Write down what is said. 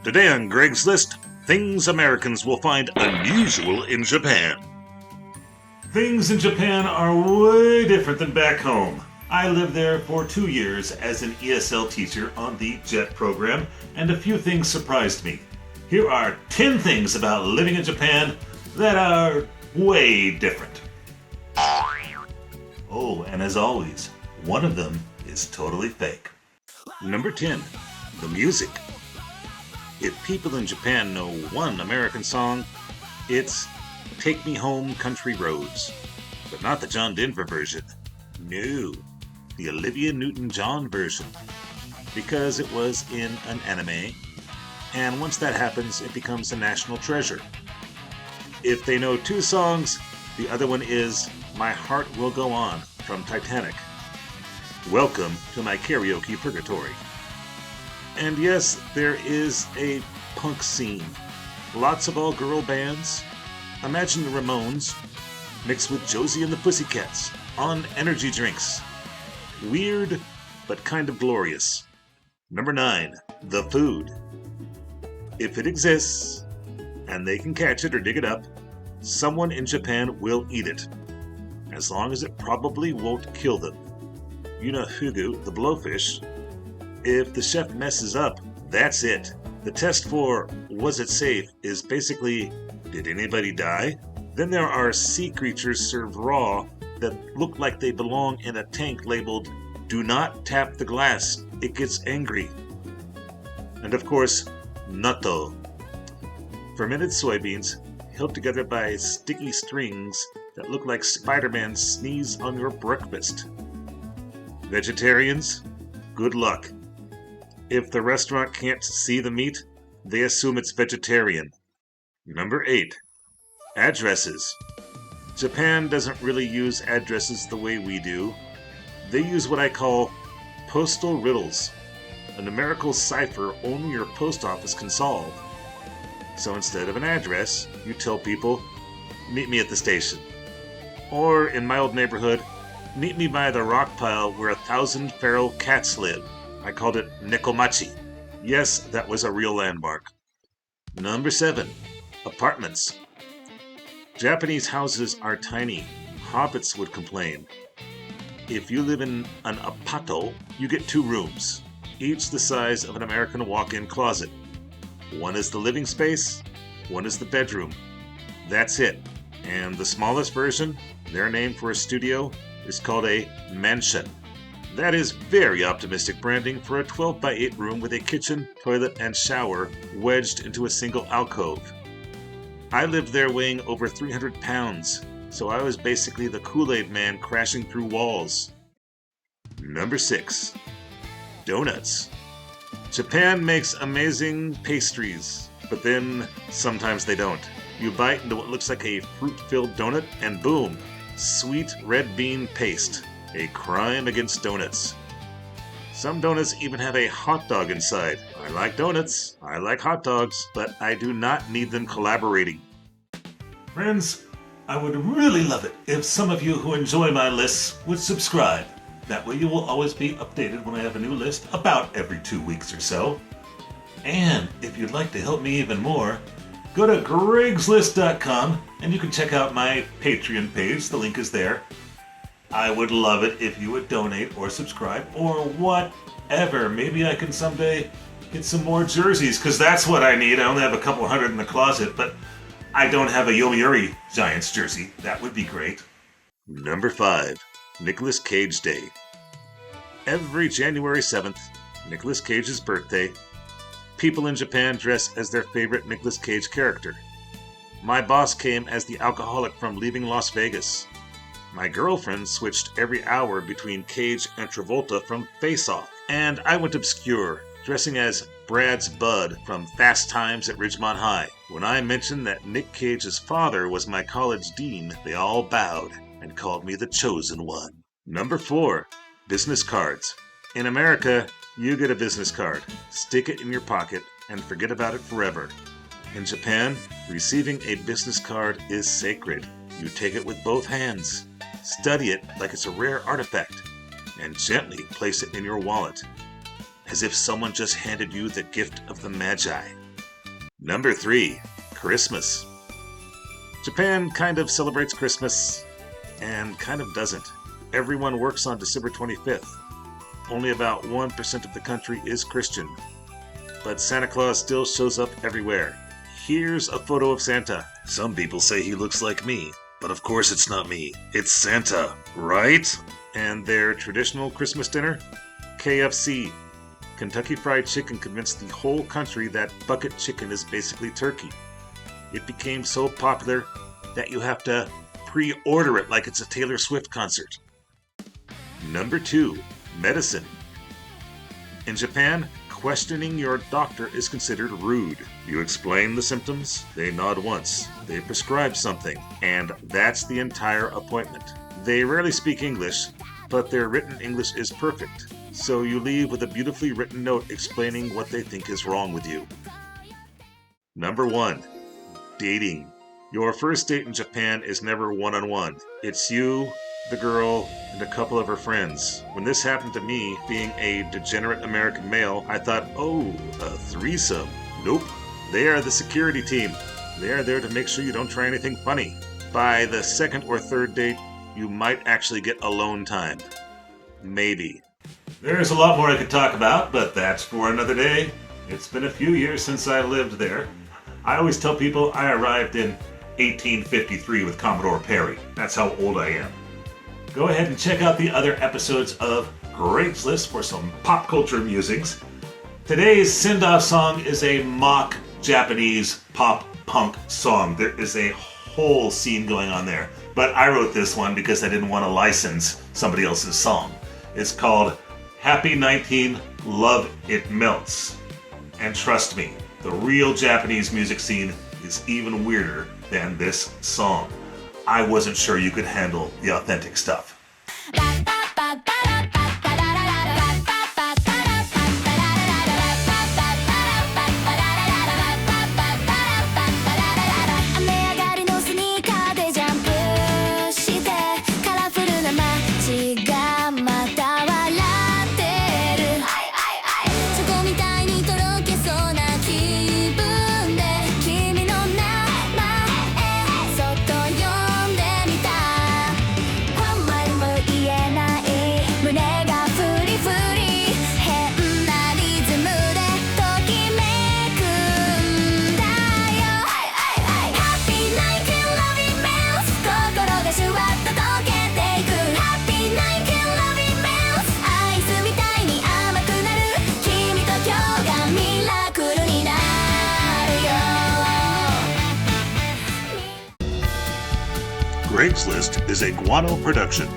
Today on Greg's List, things Americans will find unusual in Japan. Things in Japan are way different than back home. I lived there for 2 years as an ESL teacher on the JET program, and a few things surprised me. Here are 10 things about living in Japan that are way different. Oh, and as always, one of them is totally fake. Number 10. The music. If people in Japan know one American song, it's Take Me Home Country Roads. But not the John Denver version. No, the Olivia Newton-John version. Because it was in an anime, and once that happens, it becomes a national treasure. If they know 2 songs, the other one is My Heart Will Go On from Titanic. Welcome to my karaoke purgatory. And yes, there is a punk scene. Lots of all-girl bands. Imagine the Ramones mixed with Josie and the Pussycats on energy drinks. Weird, but kind of glorious. Number 9. The food. If it exists, and they can catch it or dig it up, someone in Japan will eat it. As long as it probably won't kill them. You know fugu, the blowfish. If the chef messes up, that's it. The test for was it safe is basically, did anybody die? Then there are sea creatures served raw that look like they belong in a tank labeled, do not tap the glass, it gets angry. And of course, natto. Fermented soybeans held together by sticky strings that look like Spider-Man sneeze on your breakfast. Vegetarians, good luck. If the restaurant can't see the meat, they assume it's vegetarian. Number 8. Addresses. Japan doesn't really use addresses the way we do. They use what I call postal riddles, a numerical cipher only your post office can solve. So instead of an address, you tell people, meet me at the station. Or, in my old neighborhood, meet me by the rock pile where 1,000 feral cats live. I called it Nekomachi. Yes, that was a real landmark. Number 7. Apartments. Japanese houses are tiny. Hobbits would complain. If you live in an apato, you get 2 rooms, each the size of an American walk-in closet. One is the living space, one is the bedroom. That's it. And the smallest version, their name for a studio, is called a mansion. That is very optimistic branding for a 12x8 room with a kitchen, toilet, and shower wedged into a single alcove. I lived there weighing over 300 pounds, so I was basically the Kool-Aid man crashing through walls. Number 6. Donuts. Japan makes amazing pastries, but then sometimes they don't. You bite into what looks like a fruit-filled donut, and boom, sweet red bean paste. A crime against donuts. Some donuts even have a hot dog inside. I like donuts, I like hot dogs, but I do not need them collaborating. Friends, I would really love it if some of you who enjoy my lists would subscribe. That way you will always be updated when I have a new list about every 2 weeks or so. And if you'd like to help me even more, go to gregslist.com and you can check out my Patreon page. The link is there. I would love it if you would donate or subscribe or whatever. Maybe I can someday get some more jerseys, because that's what I need. I only have a couple hundred in the closet, but I don't have a Yomiuri Giants jersey. That would be great. Number 5. Nicolas Cage Day. Every January 7th, Nicolas Cage's birthday, people in Japan dress as their favorite Nicolas Cage character. My boss came as the alcoholic from Leaving Las Vegas. My girlfriend switched every hour between Cage and Travolta from Face Off. And I went obscure, dressing as Brad's Bud from Fast Times at Ridgemont High. When I mentioned that Nick Cage's father was my college dean, they all bowed and called me the chosen one. Number 4. Business cards. In America, you get a business card, stick it in your pocket, and forget about it forever. In Japan, receiving a business card is sacred. You take it with both hands. Study it like it's a rare artifact, and gently place it in your wallet, as if someone just handed you the gift of the Magi. Number 3. Christmas. Japan kind of celebrates Christmas and kind of doesn't. Everyone works on December 25th. Only about 1% of the country is Christian. But Santa Claus still shows up everywhere. Here's a photo of Santa. Some people say he looks like me, but of course it's not me. It's Santa, right? And their traditional Christmas dinner? KFC. Kentucky Fried Chicken convinced the whole country that bucket chicken is basically turkey. It became so popular that you have to pre-order it like it's a Taylor Swift concert. Number 2. Medicine. In Japan, questioning your doctor is considered rude. You explain the symptoms, they nod once, they prescribe something, and that's the entire appointment. They rarely speak English, but their written English is perfect, so you leave with a beautifully written note explaining what they think is wrong with you. Number 1. Dating. Your first date in Japan is never one-on-one. It's you, the girl, and a couple of her friends. When this happened to me, being a degenerate American male, I thought, oh, a threesome. Nope. They are the security team. They are there to make sure you don't try anything funny. By the second or third date, you might actually get alone time. Maybe. There's a lot more I could talk about, but that's for another day. It's been a few years since I lived there. I always tell people I arrived in 1853 with Commodore Perry. That's how old I am. Go ahead and check out the other episodes of Greg's List for some pop culture musings. Today's send-off song is a mock Japanese pop punk song. There is a whole scene going on there. But I wrote this one because I didn't want to license somebody else's song. It's called Happy 19, Love It Melts. And trust me, the real Japanese music scene is even weirder than this song. I wasn't sure you could handle the authentic stuff. Greg's List is a Guano production.